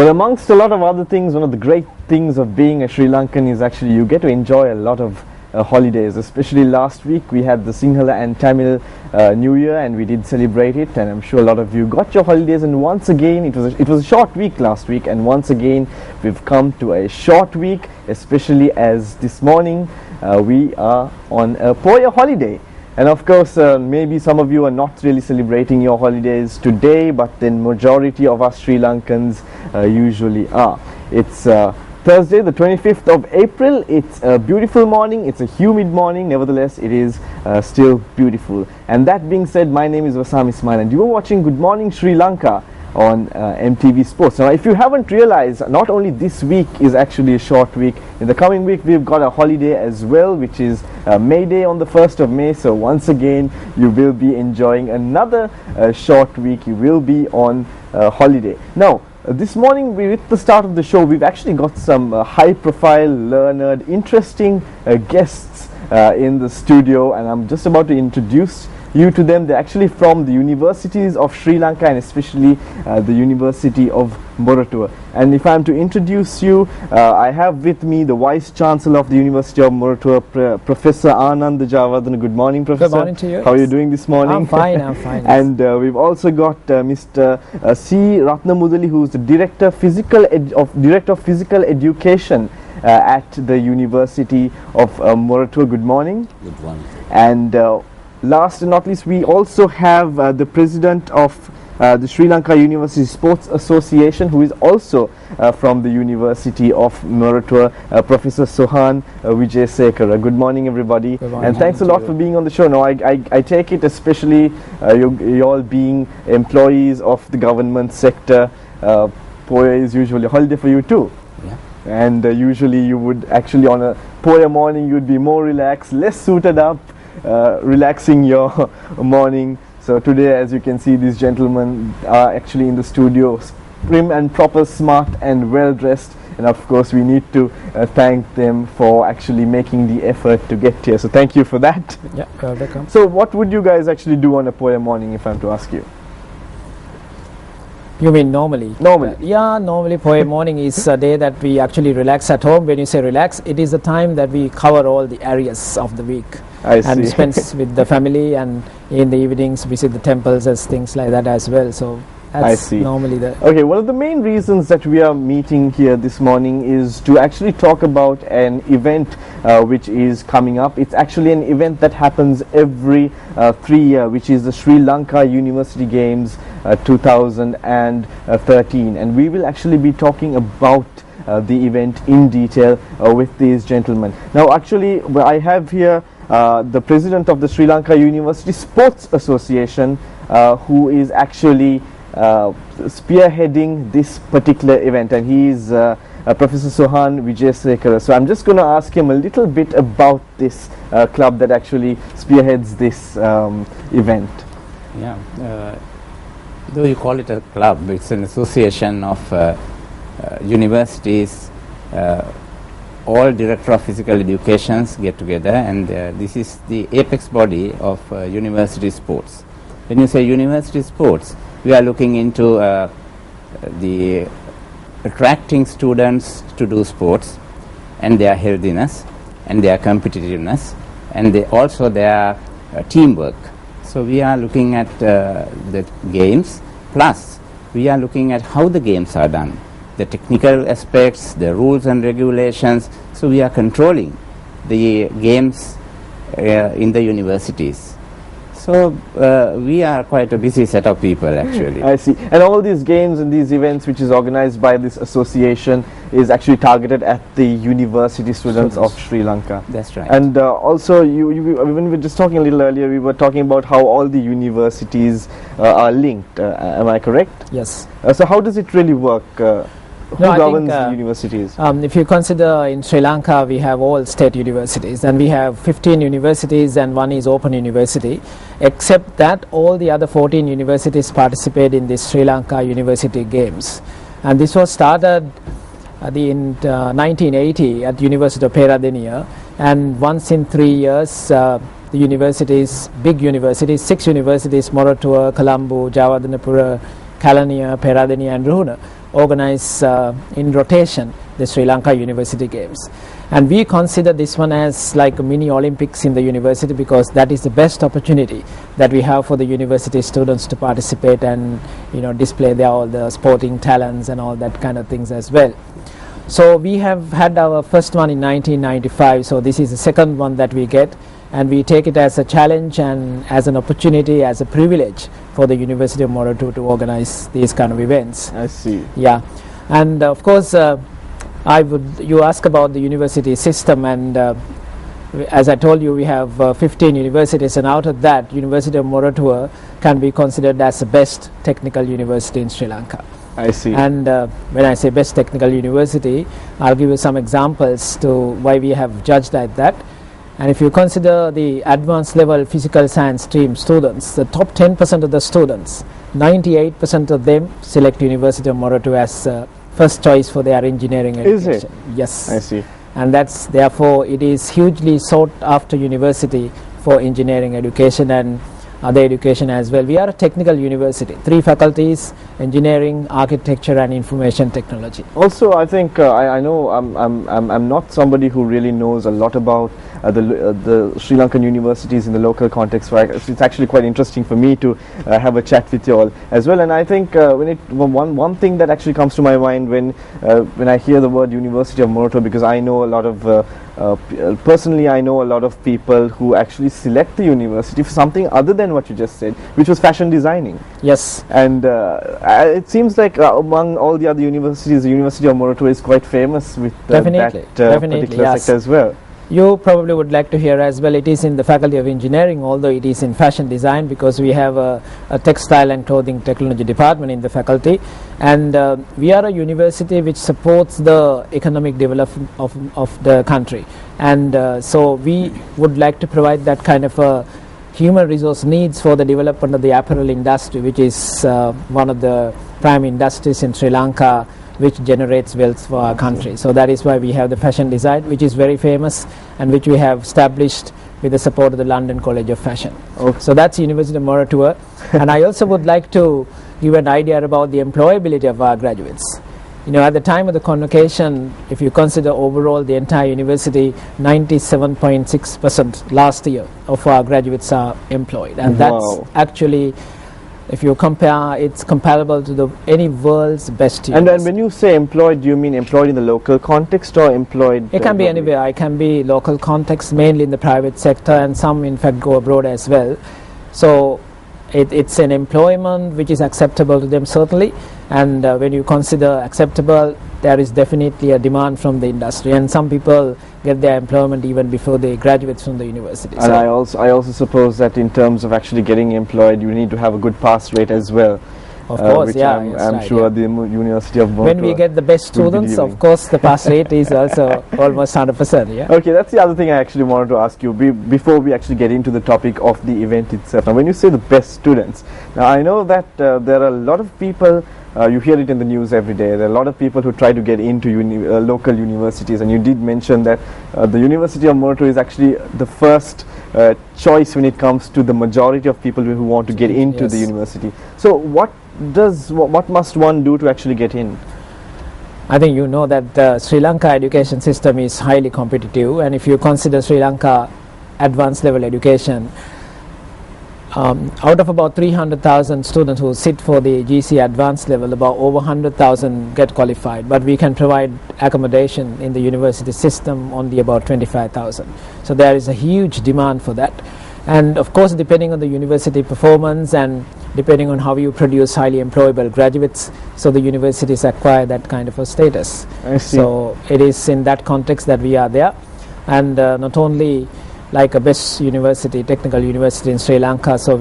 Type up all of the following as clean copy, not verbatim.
But amongst a lot of other things, one of the great things of being a Sri Lankan is actually you get to enjoy a lot of holidays. Especially last week we had the Sinhala and Tamil New Year, and we did celebrate it, and I'm sure a lot of you got your holidays. And once again it was a short week last week, and once again we've come to a short week, especially as this morning we are on a Poya holiday. And of course maybe some of you are not really celebrating your holidays today, but then majority of us Sri Lankans usually are. It's Thursday, the 25th of April. It's a beautiful morning. It's a humid morning. Nevertheless, it is still beautiful. And that being said, my name is Wasam Ismail, and you are watching Good Morning Sri Lanka on MTV Sports. Now, if you haven't realized, not only this week is actually a short week. In the coming week, we've got a holiday as well, which is May Day on the 1st of May. So once again, you will be enjoying another short week. You will be on holiday. Now, this morning, with the start of the show, we've actually got some high-profile, learned, interesting guests in the studio, and I'm just about to introduce you to them. They're actually from the universities of Sri Lanka, and especially the University of Moratuwa. And if I'm to introduce you, I have with me the Vice Chancellor of the University of Moratuwa, Professor Anand Jayawardena. Good morning, Professor. Good morning to you. How are you doing this morning? I'm fine, I'm fine. And we've also got Mr. C. Ratnamudali, who's the Director of Physical Education at the University of Moratuwa. Good morning. Good morning. And last and not least, we also have the President of the Sri Lanka University Sports Association, who is also from the University of Moratuwa, Professor Sohan Wijayasekara. Good morning, everybody. Good morning. And thanks a lot for being on the show. Now, I take it, especially you all being employees of the government sector, Poya is usually a holiday for you too. Yeah. And usually you would actually, on a Poya morning, you'd be more relaxed, less suited up, relaxing your morning. So today, as you can see, these gentlemen are actually in the studio, prim and proper, smart and well dressed, and of course we need to thank them for actually making the effort to get here. So thank you for that. Yeah, welcome. So what would you guys actually do on a Poya morning, if I'm to ask you? You mean normally? Normally. Yeah, normally Poya morning is a day that we actually relax at home. When you say relax, it is the time that we cover all the areas of the week. And spend with the family, and in the evenings visit the temples and things like that as well. So that's normally the... Okay, one of the main reasons that we are meeting here this morning is to actually talk about an event which is coming up. It's actually an event that happens every 3 years, which is the Sri Lanka University Games 2013, and we will actually be talking about the event in detail with these gentlemen. Now, actually, I have here the President of the Sri Lanka University Sports Association, who is actually spearheading this particular event, and he is Professor Sohan Wijayasekara. So I'm just going to ask him a little bit about this club that actually spearheads this event. Yeah, though you call it a club, it's an association of universities. All Director of Physical Educations get together, and this is the apex body of university sports. When you say university sports, we are looking into the attracting students to do sports, and their healthiness, and their competitiveness, and also their teamwork. So we are looking at the games, plus we are looking at how the games are done, the technical aspects, the rules and regulations. So we are controlling the games in the universities. So we are quite a busy set of people, actually. I see. And all these games and these events which is organized by this association is actually targeted at the university students of Sri Lanka. That's right. And also, when we were just talking a little earlier, we were talking about how all the universities are linked. Am I correct? Yes. So how does it really work? Who governs the universities? If you consider in Sri Lanka, we have all state universities, and we have 15 universities and one is open university. Except that, all the other 14 universities participate in the Sri Lanka University Games. And this was started in 1980 at the University of Peradeniya, and once in 3 years, the universities, big universities, 6 universities, Moratuwa, Colombo, Jayawardenepura, Kalaniya, Peradeniya and Ruhuna, organize in rotation the Sri Lanka University Games. And we consider this one as like a mini Olympics in the university, because that is the best opportunity that we have for the university students to participate and display their all the sporting talents and all that kind of things as well. So we have had our first one in 1995, so this is the second one that we get, and we take it as a challenge and as an opportunity, as a privilege for the University of Moratuwa to organize these kind of events. I see. Yeah, and of course you ask about the university system, and as I told you, we have 15 universities, and out of that, University of Moratuwa can be considered as the best technical university in Sri Lanka. I see. And when I say best technical university, I'll give you some examples to why we have judged like that. And if you consider the advanced level physical science stream students, the top 10% of the students, 98% of them select University of Moratuwa as first choice for their engineering education. Is it? Yes. I see. And that's therefore it is hugely sought after university for engineering education and other education as well. We are a technical university, 3 faculties: engineering, architecture and information technology. Also, I think I know I'm not somebody who really knows a lot about the Sri Lankan universities in the local context, so it's actually quite interesting for me to have a chat with you all as well. And I think one thing that actually comes to my mind when I hear the word University of Moratuwa, because I know a lot of personally I know a lot of people who actually select the university for something other than what you just said, which was fashion designing. Yes. And it seems like among all the other universities, the University of Moratuwa is quite famous with that particular yes. sector as well. You probably would like to hear as well, it is in the Faculty of Engineering, although it is in fashion design, because we have a textile and clothing technology department in the faculty, and we are a university which supports the economic development of the country, and so we would like to provide that kind of a human resource needs for the development of the apparel industry, which is one of the prime industries in Sri Lanka, which generates wealth for our country. So that is why we have the fashion design, which is very famous and which we have established with the support of the London College of Fashion. Okay. So that's University of Moratuwa. And I also would like to give an idea about the employability of our graduates. At the time of the convocation, if you consider overall the entire university, 97.6% last year of our graduates are employed, and that's actually, if you compare, it's comparable to any world's best university. And when you say employed, do you mean employed in the local context or employed? It can be anywhere. It can be local context, mainly in the private sector, and some in fact go abroad as well. So it's an employment which is acceptable to them, certainly, and when you consider acceptable, there is definitely a demand from the industry, and some people get their employment even before they graduate from the university. And I also suppose that in terms of actually getting employed, you need to have a good pass rate as well. Of course, which yeah. I'm sure the University of Moratuwa. When we get the best students, of course, the pass rate is also almost 100%. Yeah. Okay, that's the other thing I actually wanted to ask you before we actually get into the topic of the event itself. Now, when you say the best students, now I know that there are a lot of people. You hear it in the news every day. There are a lot of people who try to get into local universities, and you did mention that the University of Moratuwa is actually the first choice when it comes to the majority of people who want to get into the university. So what must one do to actually get in? I think you know that the Sri Lanka education system is highly competitive, and if you consider Sri Lanka advanced level education, out of about 300,000 students who sit for the GC advanced level, about over 100,000 get qualified, but we can provide accommodation in the university system only about 25,000. So there is a huge demand for that, and of course, depending on the university performance and depending on how you produce highly employable graduates, so the universities acquire that kind of a status. I see. So it is in that context that we are there, and not only like a best university, technical university in Sri Lanka, so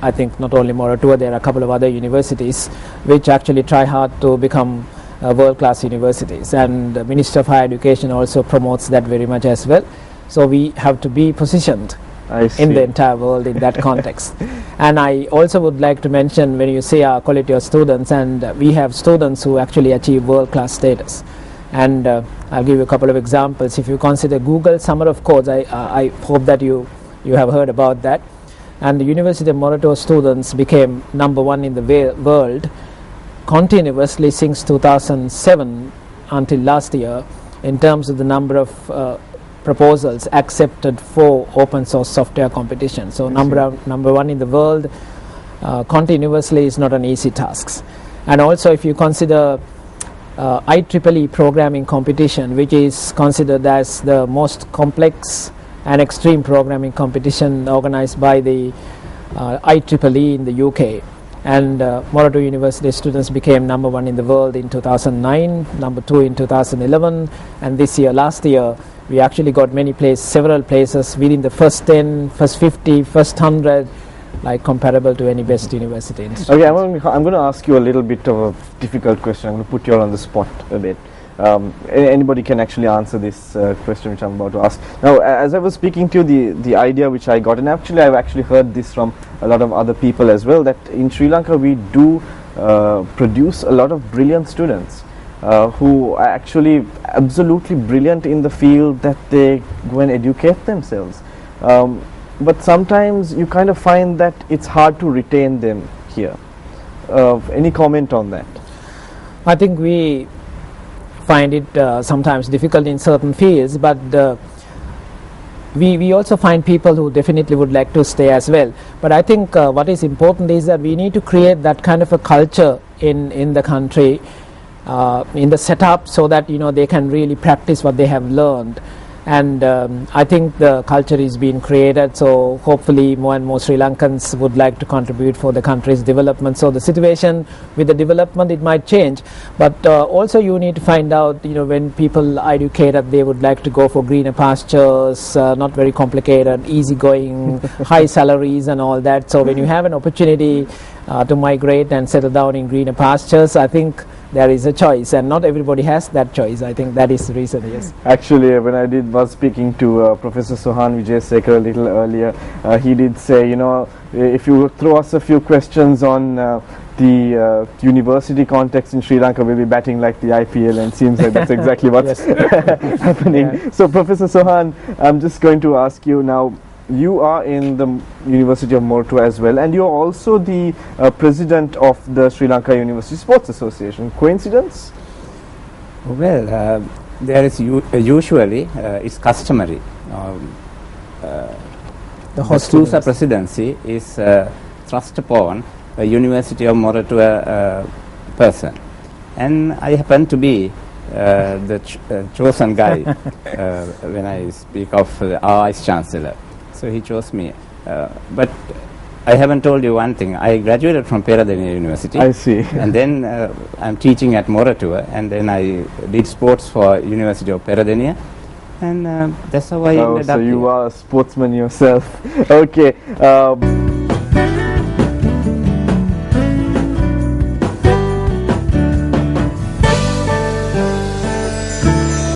I think not only Moratuwa, there are a couple of other universities which actually try hard to become world-class universities, and the Minister of Higher Education also promotes that very much as well. So we have to be positioned in the entire world in that context. And I also would like to mention, when you say our quality of students, and we have students who actually achieve world-class status. And I'll give you a couple of examples. If you consider Google Summer of Codes, I hope that you have heard about that. And the University of Moratuwa students became #1 in the world continuously since 2007 until last year in terms of the number of proposals accepted for open source software competition. So number one in the world continuously is not an easy task. And also if you consider IEEE programming competition, which is considered as the most complex and extreme programming competition organized by the IEEE in the UK, and Morato University students became number one in the world in 2009, number two in 2011, and this year, last year, we actually got several places within the first 10, first 50, first 100, like comparable to any best university in Australia. Okay, I'm going to ask you a little bit of a difficult question. I'm going to put you all on the spot a bit. Anybody can actually answer this question which I'm about to ask. Now, as I was speaking to you, the idea which I got, and actually I've actually heard this from a lot of other people as well, that in Sri Lanka we do produce a lot of brilliant students who are actually absolutely brilliant in the field that they go and educate themselves. But sometimes you kind of find that it's hard to retain them here. Any comment on that? I think we find it sometimes difficult in certain fields, but we also find people who definitely would like to stay as well. But I think what is important is that we need to create that kind of a culture in the country, in the setup, so that they can really practice what they have learned. And I think the culture is being created, so hopefully more and more Sri Lankans would like to contribute for the country's development. So the situation with the development, it might change, but also you need to find out, when people are educated, they would like to go for greener pastures, not very complicated, easygoing, high salaries and all that. So when you have an opportunity to migrate and settle down in greener pastures, I think there is a choice, and not everybody has that choice. I think that is the reason, yes. Actually, when I was speaking to Professor Sohan Vijaysekar a little earlier, he did say, if you throw us a few questions on the university context in Sri Lanka, we'll be batting like the IPL, and seems like that's exactly what's happening. Yeah. So, Professor Sohan, I'm just going to ask you now, you are in the University of Morato as well, and you're also the president of the Sri Lanka University Sports Association. Coincidence? Well, there is usually, it's customary. The SUSA presidency is thrust upon a University of Morato person, and I happen to be the chosen guy when I speak of our Vice Chancellor. So he chose me, but I haven't told you one thing. I graduated from Peradeniya University. I see. And then I'm teaching at Moratua, and then I did sports for University of Peradeniya, and that's how I ended up So you here. are a sportsman yourself. Okay.